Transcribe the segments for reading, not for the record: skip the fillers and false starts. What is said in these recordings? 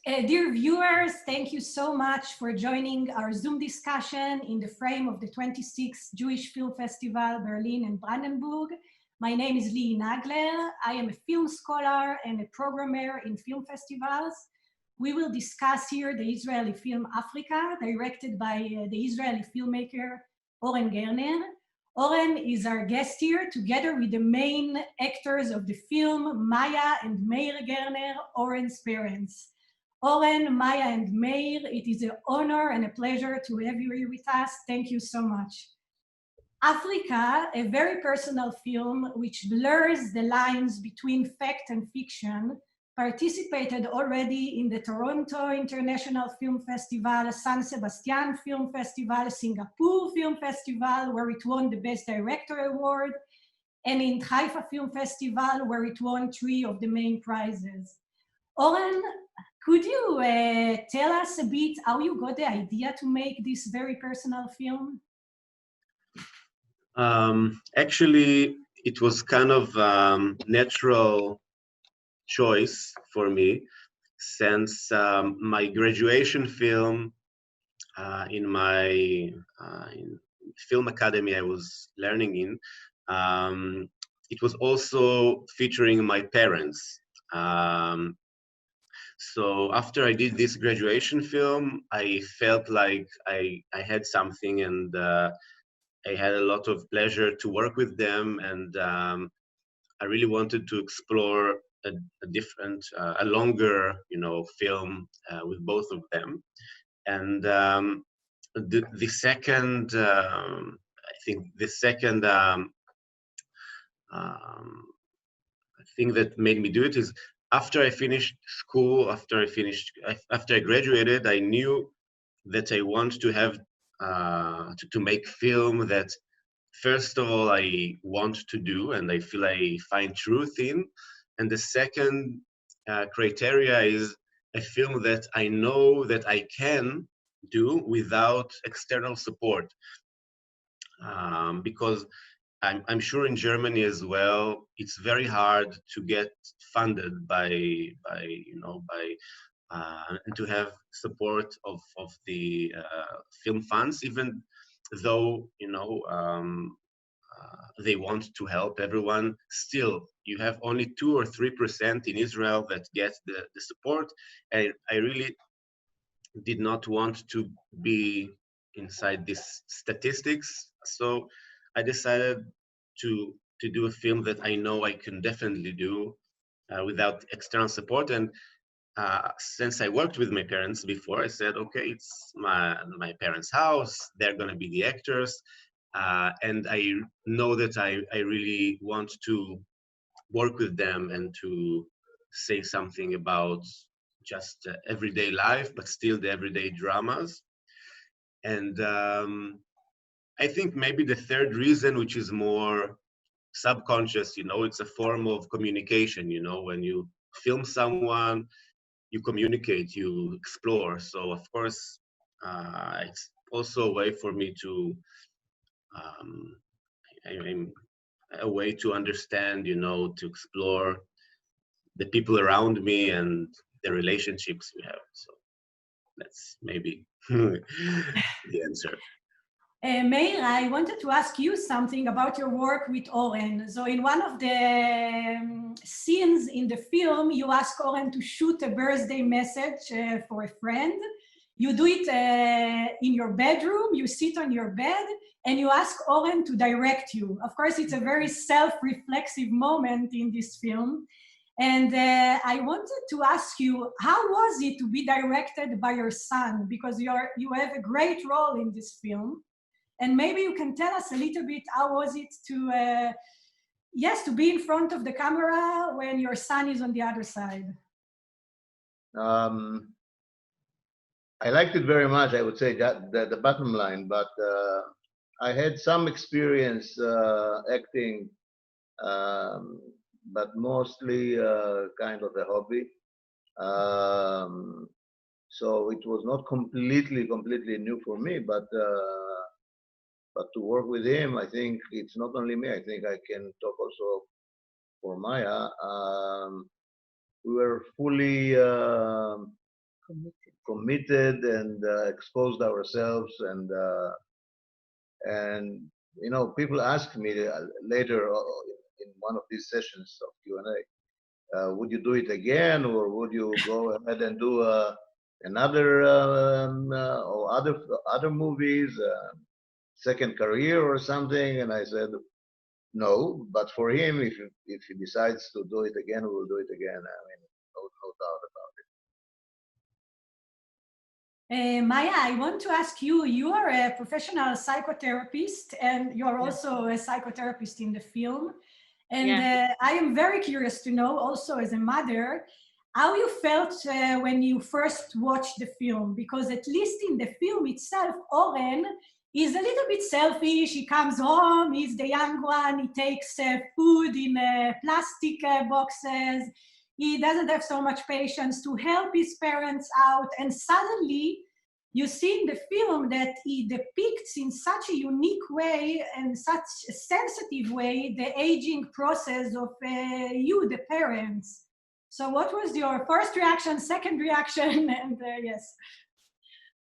Dear viewers, thank you so much for joining our Zoom discussion in the frame of the 26th Jewish Film Festival, Berlin and Brandenburg. My name is Lihi Nagler. I am a film scholar and a programmer in film festivals. We will discuss here the Israeli film AFRCIA, directed by the Israeli filmmaker Oren Gerner. Oren is our guest here, together with the main actors of the film, Maya and Meir Gerner, Oren's parents. Oren, Maya, and Meir, it is an honor and a pleasure to have you here with us. Thank you so much. AFRCIA, a very personal film which blurs the lines between fact and fiction, participated already in the Toronto International Film Festival, San Sebastian Film Festival, Singapore Film Festival, where it won the Best Director Award, and in Haifa Film Festival, where it won 3 of the main prizes. Oren, could you tell us a bit how you got the idea to make this very personal film? Actually, it was kind of natural choice for me, since my graduation film in my in film academy I was learning in, it was also featuring my parents. So after I did this graduation film, I felt like I had something, and I had a lot of pleasure to work with them, and I really wanted to explore a different, a longer, film with both of them. And the second, I think the second thing that made me do it is, after I finished school, after I graduated, I knew that I want to have to make film that, first of all, I want to do and I feel I find truth in, and the second criteria is a film that I know that I can do without external support, because I'm sure in Germany as well, it's very hard to get funded by and to have support of the film funds, even though they want to help everyone. Still, you have only 2 or 3% in Israel that get the support, and I really did not want to be inside these statistics. So I decided to do a film that I know I can definitely do without external support. And since I worked with my parents before, I said, okay, it's my parents' house. They're going to be the actors. And I know that I really want to work with them and to say something about just everyday life, but still the everyday dramas. And I think maybe the third reason, which is more subconscious, it's a form of communication. When you film someone, you communicate, you explore. So of course, it's also a way for me to, a way to understand, to explore the people around me and the relationships we have. So that's maybe the answer. Meir, I wanted to ask you something about your work with Oren. So in one of the scenes in the film, you ask Oren to shoot a birthday message for a friend. You do it in your bedroom, you sit on your bed, and you ask Oren to direct you. Of course, it's a very self-reflexive moment in this film. And I wanted to ask you, how was it to be directed by your son? Because you have a great role in this film. And maybe you can tell us a little bit, how was it to, to be in front of the camera when your son is on the other side? I liked it very much, I would say, that the bottom line, but I had some experience acting, but mostly kind of a hobby. So it was not completely new for me, but to work with him, I think it's not only me, I think I can talk also for Maya. We were fully committed and exposed ourselves. And you know, people ask me later in one of these sessions of Q&A, would you do it again, or would you go ahead and do another or other movies, second career or something? And I said, no, but for him, if he decides to do it again, we will do it again. I mean, no doubt about it. Maya, I want to ask you, you are a professional psychotherapist and you are also a psychotherapist in the film. And I am very curious to know also as a mother, how you felt when you first watched the film, because at least in the film itself, Oren is a little bit selfish. He comes home, he's the young one, he takes food in plastic boxes. He doesn't have so much patience to help his parents out. And suddenly you see in the film that he depicts in such a unique way and such a sensitive way the aging process of you, the parents. So what was your first reaction, second reaction, and yes?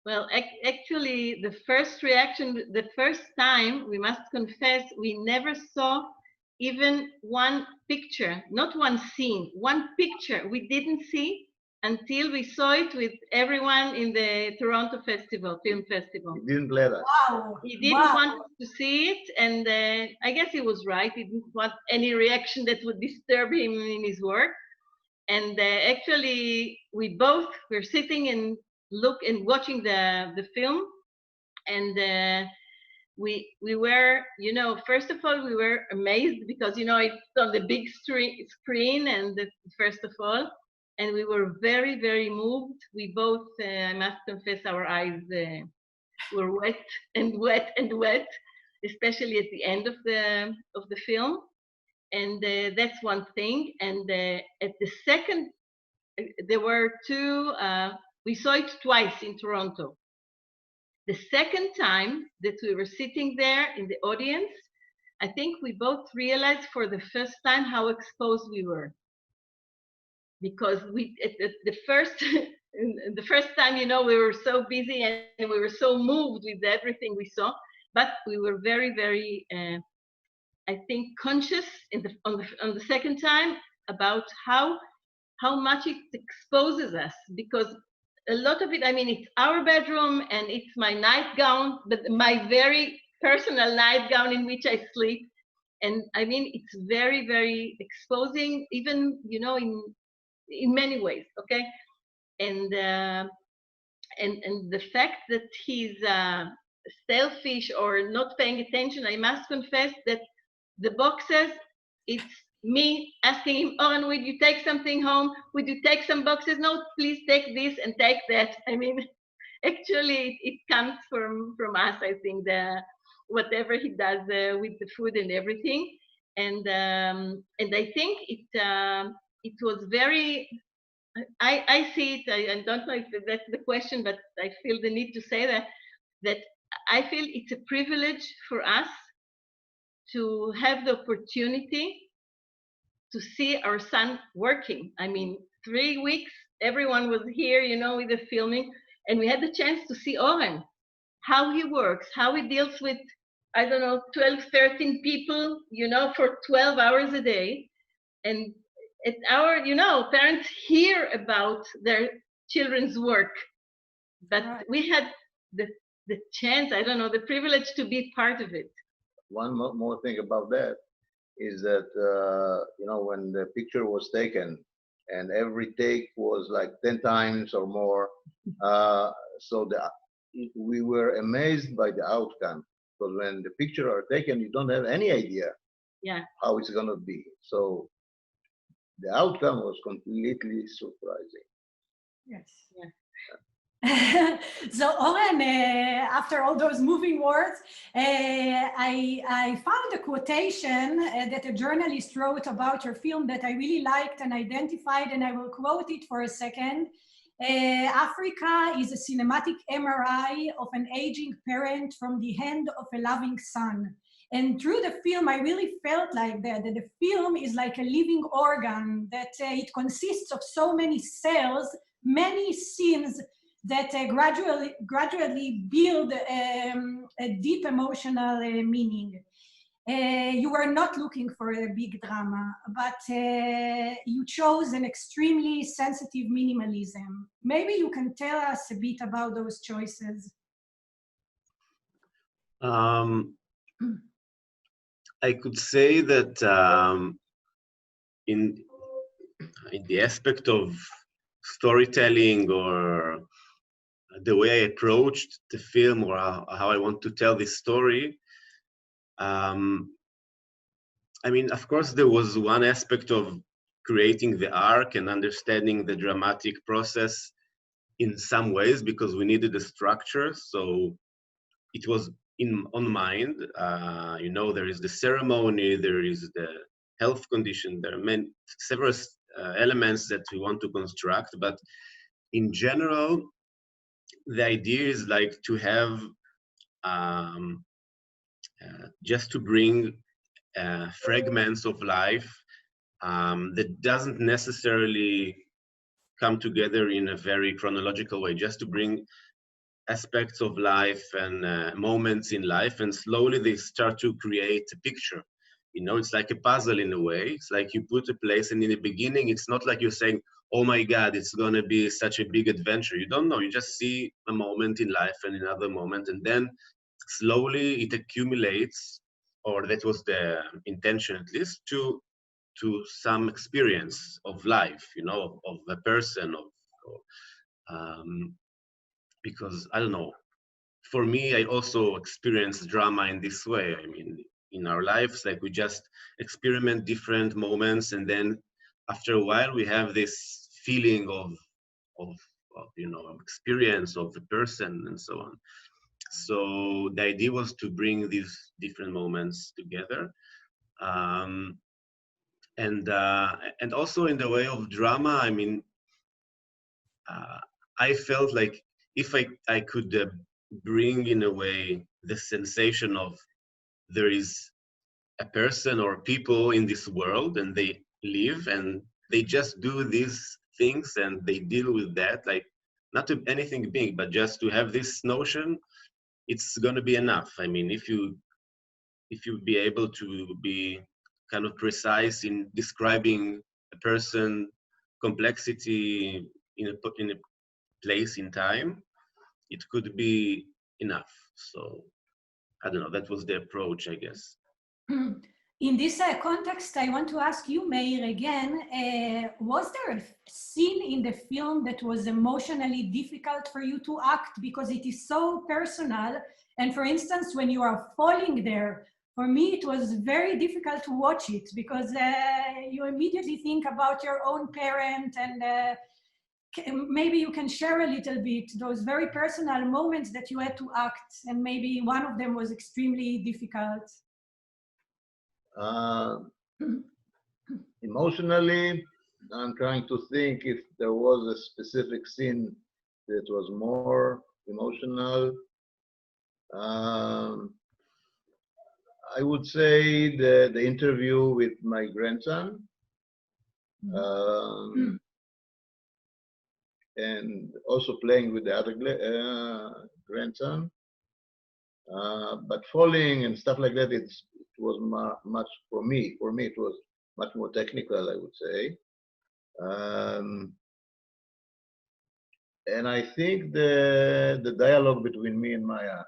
Well, actually, the first reaction, the first time, we must confess, we never saw even one picture, not one scene, one picture we didn't see until we saw it with everyone in the Toronto Festival, Film Festival. He didn't let us. Wow. He didn't want us to see it, and I guess he was right. He didn't want any reaction that would disturb him in his work. And actually, we both were sitting and watching the film, and we were, you know, first of all, we were amazed because, you know, it's on the big screen, and first of all, and we were very, very moved. We both, I must confess, our eyes were wet and wet and wet, especially at the end of the film. And that's one thing. And at the second, there were two, we saw it twice in Toronto. The second time that we were sitting there in the audience, I think we both realized for the first time how exposed we were. Because we, the first time, you know, we were so busy and we were so moved with everything we saw, but we were very, very, I think, conscious on the second time about how much it exposes us, because a lot of it, I mean, it's our bedroom and it's my nightgown, but my very personal nightgown in which I sleep. And I mean, it's very, very exposing, even, you know, in many ways, okay? And the fact that he's selfish or not paying attention, I must confess that the boxes, it's me asking him, Oren, would you take something home? Would you take some boxes? No, please take this and take that. I mean, actually, it comes from us, I think, whatever he does with the food and everything. And I think it was very, I see it, I don't know if that's the question, but I feel the need to say that I feel it's a privilege for us to have the opportunity to see our son working. I mean, 3 weeks, everyone was here, you know, with the filming, and we had the chance to see Oren, how he works, how he deals with, I don't know, 12, 13 people, you know, for 12 hours a day. And at our, you know, parents hear about their children's work, but we had the chance, I don't know, the privilege to be part of it. One more thing about that is that, you know, when the picture was taken and every take was like 10 times or more, so we were amazed by the outcome, because when the picture are taken, you don't have any idea how it's going to be. So the outcome was completely surprising. Yes. Yeah. So Oren, after all those moving words, I found a quotation that a journalist wrote about your film that I really liked and identified, and I will quote it for a second. Africa is a cinematic MRI of an aging parent from the hand of a loving son. And through the film, I really felt like that the film is like a living organ, that it consists of so many cells many scenes that gradually build a deep emotional meaning. You were not looking for a big drama, but you chose an extremely sensitive minimalism. Maybe you can tell us a bit about those choices. I could say that in the aspect of storytelling or the way I approached the film or how I want to tell this story, I mean, of course, there was one aspect of creating the arc and understanding the dramatic process in some ways because we needed a structure. So it was on mind. You know, there is the ceremony, there is the health condition, there are several elements that we want to construct, but in general, the idea is like to have just to bring fragments of life that doesn't necessarily come together in a very chronological way, just to bring aspects of life and moments in life, and slowly they start to create a picture. You know, it's like a puzzle in a way. It's like you put a place, and in the beginning, it's not like you're saying, oh my God, it's gonna be such a big adventure. You don't know, you just see a moment in life and another moment, and then slowly it accumulates, or that was the intention at least, to some experience of life, you know, of a person, because I don't know, for me, I also experience drama in this way. I mean, in our lives, like we just experiment different moments, and then after a while, we have this feeling of you know, experience of the person and so on. So the idea was to bring these different moments together, and also in the way of drama. I mean, I felt like if I could bring in a way the sensation of there is a person or people in this world and they live and they just do these things and they deal with that, like not to anything big, but just to have this notion, it's going to be enough. I mean, if you be able to be kind of precise in describing a person complexity in a place in time, it could be enough. So I don't know, that was the approach, I guess. In this context, I want to ask you, Meir, again, was there a scene in the film that was emotionally difficult for you to act because it is so personal? And for instance, when you are falling there, for me, it was very difficult to watch it because you immediately think about your own parent, and maybe you can share a little bit those very personal moments that you had to act, and maybe one of them was extremely difficult. Emotionally, I'm trying to think if there was a specific scene that was more emotional. I would say the interview with my grandson, and also playing with the other grandson. But falling and stuff like that, it was much for me. For me, it was much more technical, I would say. And I think the dialogue between me and Maya.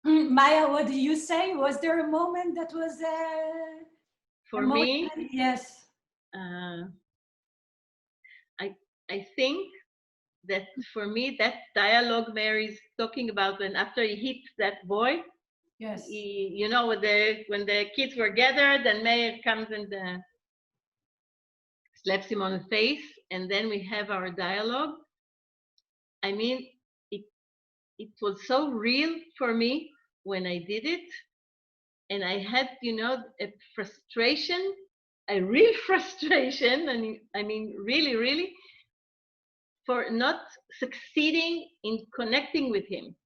Maya, what do you say? Was there a moment that was for me? Yes. I think that for me, that dialogue Mary's talking about, when after he hits that boy, yes, you know, when the kids were gathered, and Meir comes and slaps him on the face, and then we have our dialogue. I mean, it was so real for me when I did it, and I had, you know, a frustration, a real frustration, and I mean, really, really, for not succeeding in connecting with him.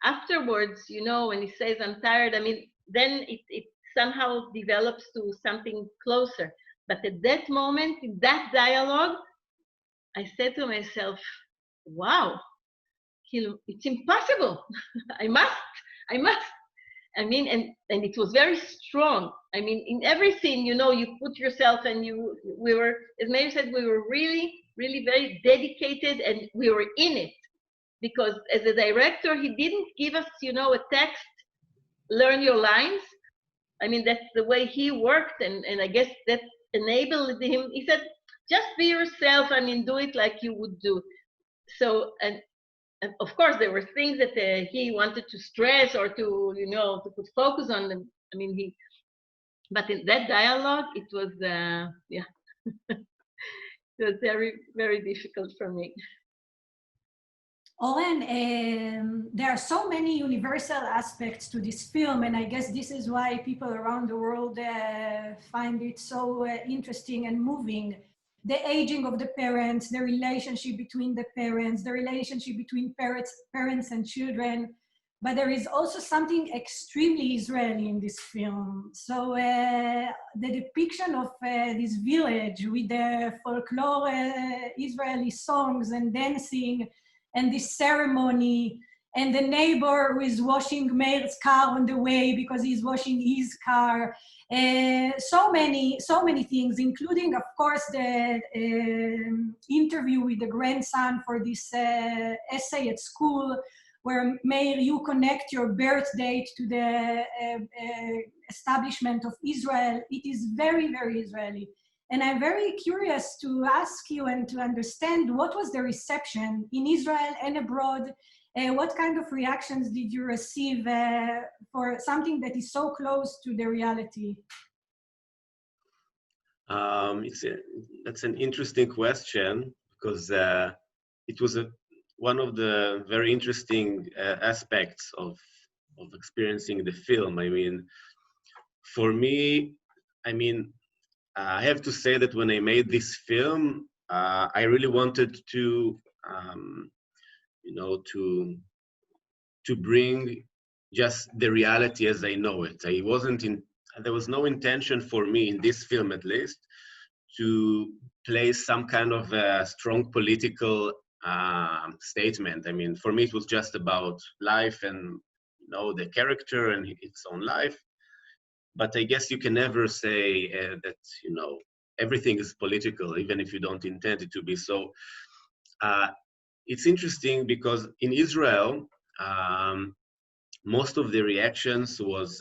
Afterwards, you know, when he says, I'm tired, I mean, then it somehow develops to something closer. But at that moment, in that dialogue, I said to myself, wow, it's impossible. I must. I mean, and it was very strong. I mean, in everything, you put yourself, and we were, as Meir said, we were really, really very dedicated, and we were in it. Because as a director, he didn't give us, a text, learn your lines. I mean, that's the way he worked, and I guess that enabled him. He said, just be yourself, do it like you would do. So, and of course, there were things that he wanted to stress or to, to put focus on them. But in that dialogue, it was, it was very, very difficult for me. Oren, there are so many universal aspects to this film, and I guess this is why people around the world find it so interesting and moving. The aging of the parents, the relationship between the parents, the relationship between parents and children, but there is also something extremely Israeli in this film. So the depiction of this village with the folklore Israeli songs and dancing, and this ceremony, and the neighbor who is washing Meir's car on the way because he's washing his car. So many things, including, of course, the interview with the grandson for this essay at school, where Meir, you connect your birth date to the establishment of Israel. It is very, very Israeli. And I'm very curious to ask you and to understand what was the reception in Israel and abroad. What kind of reactions did you receive for something that is so close to the reality? That's an interesting question, because it was one of the very interesting aspects of experiencing the film. I mean, for me, I have to say that when I made this film, I really wanted to, to bring just the reality as I know it. There was no intention for me in this film, at least, to place some kind of a strong political statement. I mean, for me, it was just about life and, the character and its own life. But I guess you can never say that, everything is political, even if you don't intend it to be. So it's interesting because in Israel, most of the reactions was,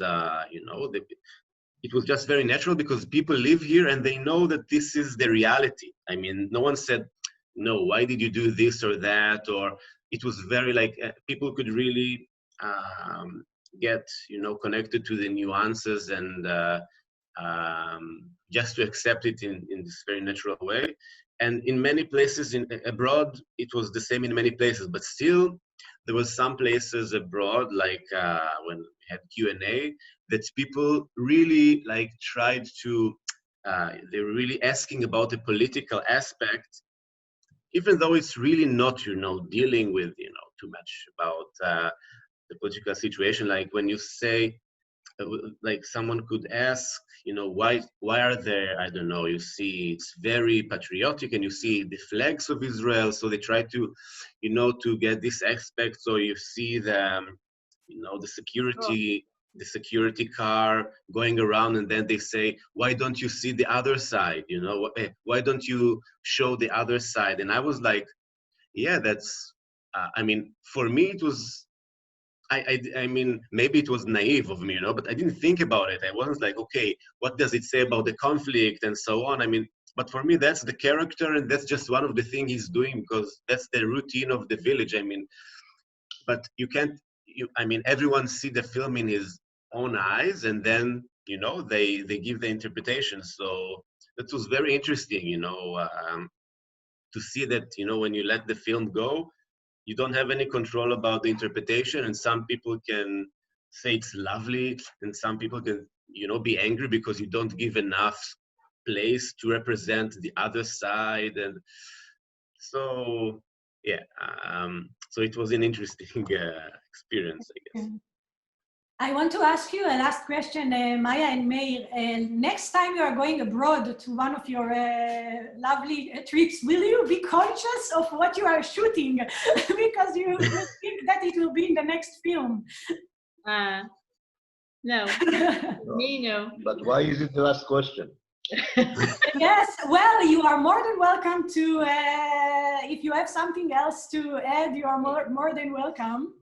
it was just very natural because people live here and they know that this is the reality. I mean, no one said, no, why did you do this or that? Or it was very people could really get, connected to the nuances and just to accept it in this very natural way. And in many places abroad, it was the same in many places, but still there was some places abroad, like when we had Q&A, that people really tried to, they were really asking about the political aspect, even though it's really not, dealing with, too much about the political situation. Like when you say, someone could ask, why are there, I don't know, you see it's very patriotic and you see the flags of Israel, so they try to, to get this aspect. So you see the, the security car going around, and then they say, why don't you see the other side? Why don't you show the other side? And I was like, yeah, that's, for me, it was, I mean, maybe it was naive of me, but I didn't think about it. I wasn't like, okay, what does it say about the conflict and so on? But for me, that's the character, and that's just one of the things he's doing because that's the routine of the village. But you can't, everyone see the film in his own eyes, and then, they give the interpretation. So that was very interesting, to see that, when you let the film go, you don't have any control about the interpretation, and some people can say it's lovely, and some people can, be angry because you don't give enough place to represent the other side. And so, yeah, so it was an interesting experience, I guess. I want to ask you a last question, Maya and Meir. Next time you are going abroad to one of your lovely trips, will you be conscious of what you are shooting? Because you think that it will be in the next film. No, me no. But why is it the last question? Yes, well, you are more than welcome to, if you have something else to add, you are more than welcome.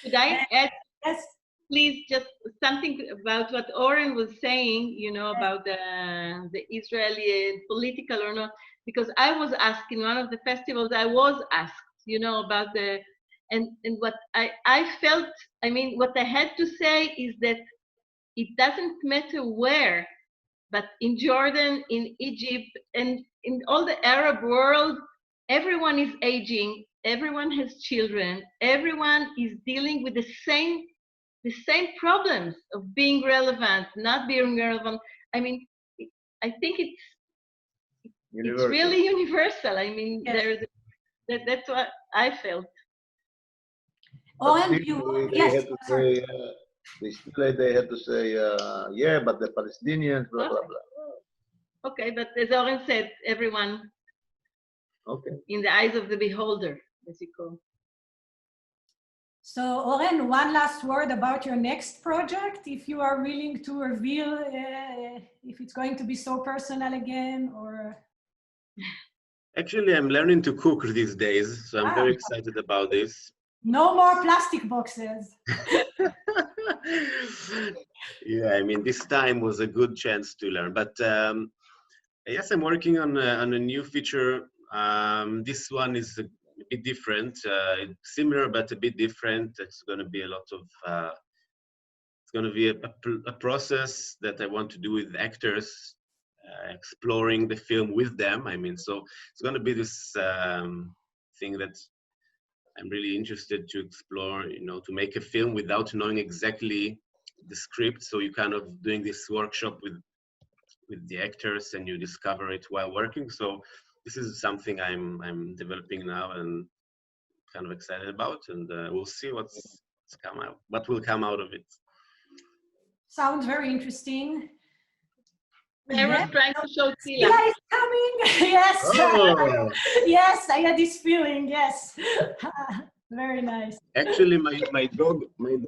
Could I add? Yes. Please, just something about what Oren was saying, you know, about the Israeli political or not, because I was asked in one of the festivals, I was asked, you know, about the, and what I felt, I mean, what I had to say is that it doesn't matter where, but in Jordan, in Egypt, and in all the Arab world, everyone is aging, everyone has children, everyone is dealing with the same problems of being relevant, not being relevant. I mean, I think it's really universal. I mean, yes. That's what I felt. Oren, they had to say, they had to say, yeah, but the Palestinians, blah, blah, blah. Okay, but as Oren said, everyone in the eyes of the beholder, as you call. So, Oren, one last word about your next project, if you are willing to reveal if it's going to be so personal again, or... Actually, I'm learning to cook these days, so I'm very excited about this. No more plastic boxes. Yeah, I mean, this time was a good chance to learn. But yes, I'm working on a new feature. This one is a bit different, similar but a bit different. It's going to be a lot of, it's going to be a process that I want to do with actors, exploring the film with them. I mean, so it's going to be this thing that I'm really interested to explore, you know, to make a film without knowing exactly the script. So you kind of doing this workshop with the actors and you discover it while working. So this is something I'm developing now and kind of excited about, and we'll see what will come out of it. Sounds very interesting. I was trying to show Tila. Tila is coming. Yes. Oh. Yes, I had this feeling. Yes. Very nice. Actually, my dog was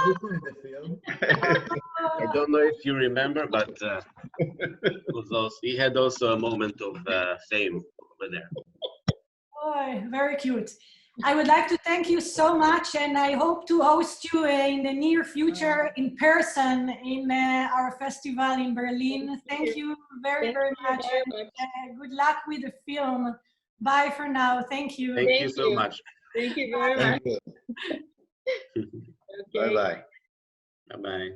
also in the film. I don't know if you remember, but he had also a moment of fame over there. Oh, very cute. I would like to thank you so much, and I hope to host you in the near future in person in our festival in Berlin. Thank you very, very much. And, good luck with the film. Bye for now. Thank you. Thank you so much. Thank you very much. Bye-bye. Bye-bye.